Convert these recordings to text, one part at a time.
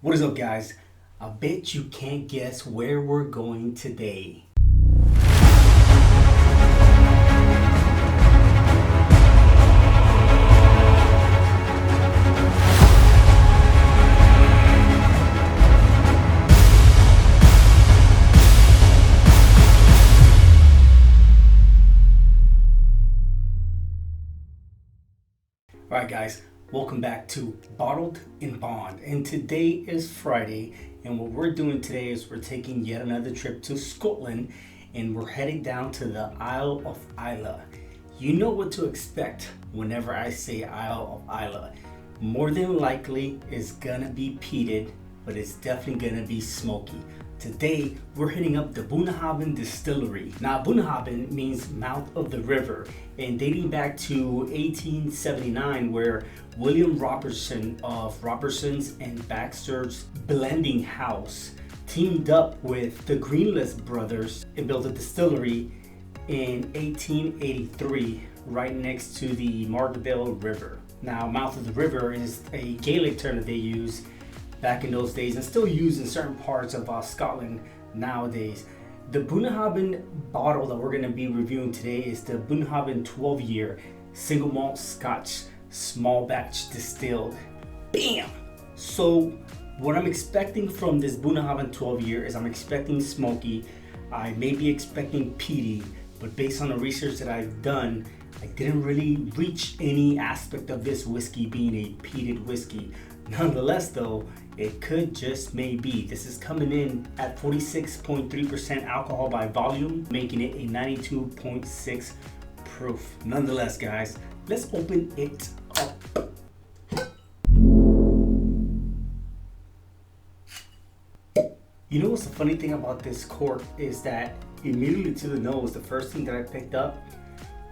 What is up, guys? I bet you can't guess where we're going today. Alright guys, welcome back to Bottled in Bond, and today is Friday, and what we're doing today is we're taking yet another trip to Scotland, and we're heading down to the Isle of Islay. You know what to expect whenever I say Isle of Islay. More than likely it's gonna be peated, but it's definitely gonna be smoky. Today we're hitting up the Bunnahabhain distillery. Now Bunnahabhain means mouth of the river, and dating back to 1879, where William Robertson of Robertson's and Baxter's Blending House teamed up with the Greenless brothers and built a distillery in 1883 right next to the Margavale River. Now mouth of the river is a Gaelic term that they use back in those days and still used in certain parts of Scotland nowadays. The Bunnahabhain bottle that we're going to be reviewing today is the Bunnahabhain 12-year Single Malt Scotch small batch distilled. Bam! So what I'm expecting from this Bunnahabhain 12-year is I'm expecting smoky. I may be expecting peaty, but based on the research that I've done, I didn't really reach any aspect of this whiskey being a peated whiskey. Nonetheless though, it could just maybe. This is coming in at 46.3% alcohol by volume, making it a 92.6 proof. Nonetheless guys, let's open it up. You know what's the funny thing about this cork is that immediately to the nose, the first thing that I picked up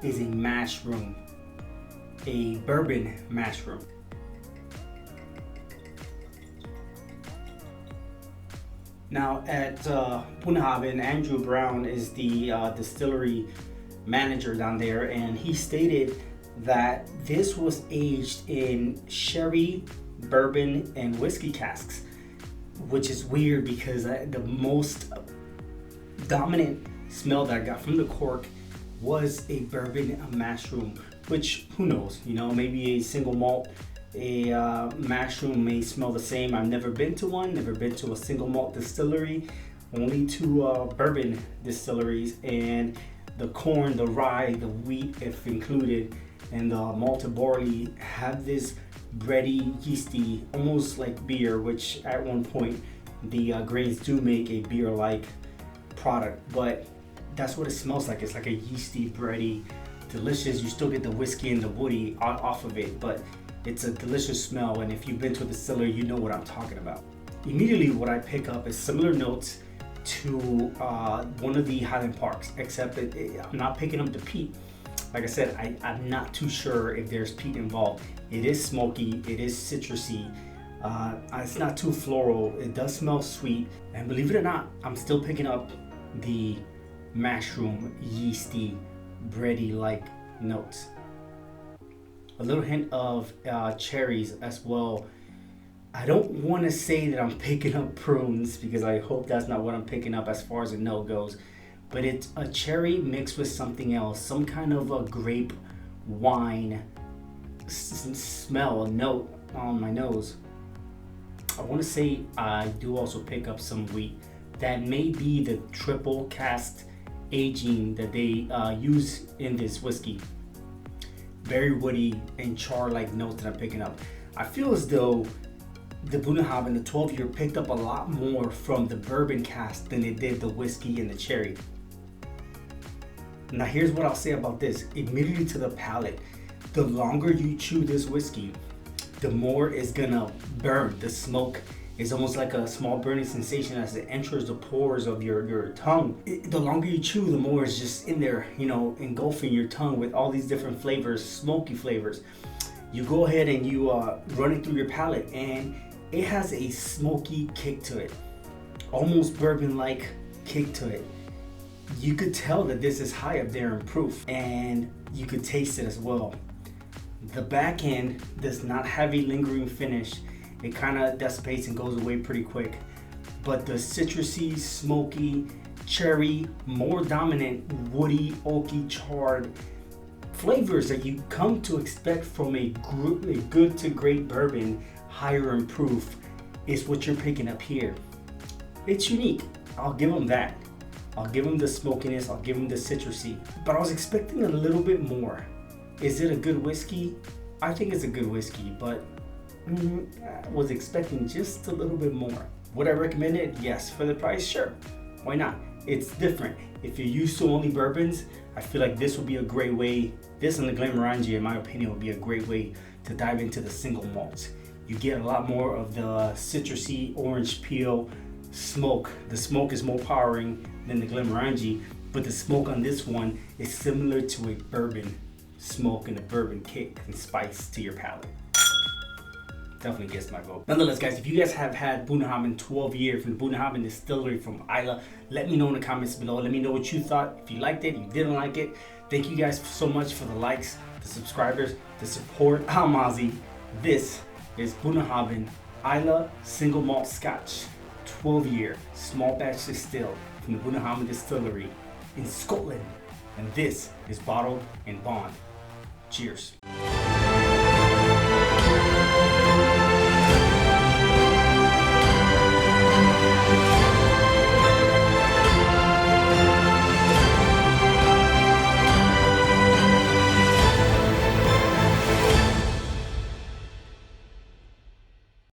is a mash room, a bourbon mash room. Now at Bunnahabhain, Andrew Brown is the distillery manager down there, and he stated that this was aged in sherry, bourbon, and whiskey casks, which is weird because the most dominant smell that I got from the cork was a bourbon mash room, which who knows, you know, maybe a single malt mash room may smell the same. I've never been to one, never been to a single malt distillery, only to bourbon distilleries, and the corn, the rye, the wheat if included, and the malted barley have this bready, yeasty, almost like beer, which at one point the grains do make a beer-like product, but that's what it smells like. It's like a yeasty, bready, delicious. You still get the whiskey and the woody off of it, but it's a delicious smell, and if you've been to a distillery, you know what I'm talking about. Immediately what I pick up is similar notes to one of the Highland Parks, except that I'm not picking up the peat. Like I said, I'm not too sure if there's peat involved. It is smoky, it is citrusy, it's not too floral, it does smell sweet, and believe it or not, I'm still picking up the mushroom, yeasty, bready-like notes. A little hint of cherries as well. I don't want to say that I'm picking up prunes because I hope that's not what I'm picking up as far as the note goes, but it's a cherry mixed with something else, some kind of a grape wine smell, a note on my nose. I want to say I do also pick up some wheat. That may be the triple cask aging that they use in this whiskey. Very woody and char-like notes that I'm picking up. I feel as though the Bunnahabhain, the 12-year, picked up a lot more from the bourbon cask than it did the whiskey and the cherry. Now here's what I'll say about this. Immediately to the palate, the longer you chew this whiskey, the more it's gonna burn. The smoke is almost like a small burning sensation as it enters the pores of your tongue. The longer you chew, the more it's just in there, you know, engulfing your tongue with all these different flavors, smoky flavors. You go ahead and you run it through your palate, and it has a smoky kick to it, almost bourbon-like kick to it. You could tell that this is high up there in proof, and you could taste it as well. The back end does not have a lingering finish. it kind of dissipates and goes away pretty quick. But the citrusy, smoky, cherry, more dominant, woody, oaky, charred flavors that you come to expect from a good to great bourbon, higher in proof, is what you're picking up here. It's unique. I'll give them that. I'll give them the smokiness. I'll give them the citrusy. But I was expecting a little bit more. Is it a good whiskey? I think it's a good whiskey, but I was expecting just a little bit more. Would I recommend it? Yes. For the price, sure. Why not? It's different. If you're used to only bourbons, I feel like this would be a great way. This and the Glenmorangie, in my opinion, would be a great way to dive into the single malts. You get a lot more of the citrusy orange peel smoke. The smoke is more powering than the Glenmorangie, but the smoke on this one is similar to a bourbon smoke and a bourbon kick and spice to your palate. Definitely gets my vote. Nonetheless, guys, if you guys have had Bunnahabhain 12 years from the Bunnahabhain distillery from Islay, let me know in the comments below. Let me know what you thought. If you liked it, you didn't like it. Thank you guys so much for the likes, the subscribers, the support. I'm Ozzy. This is Bunnahabhain Islay Single Malt Scotch, 12-year small batch distilled from the Bunnahabhain distillery in Scotland. And this is bottled in bond. Cheers.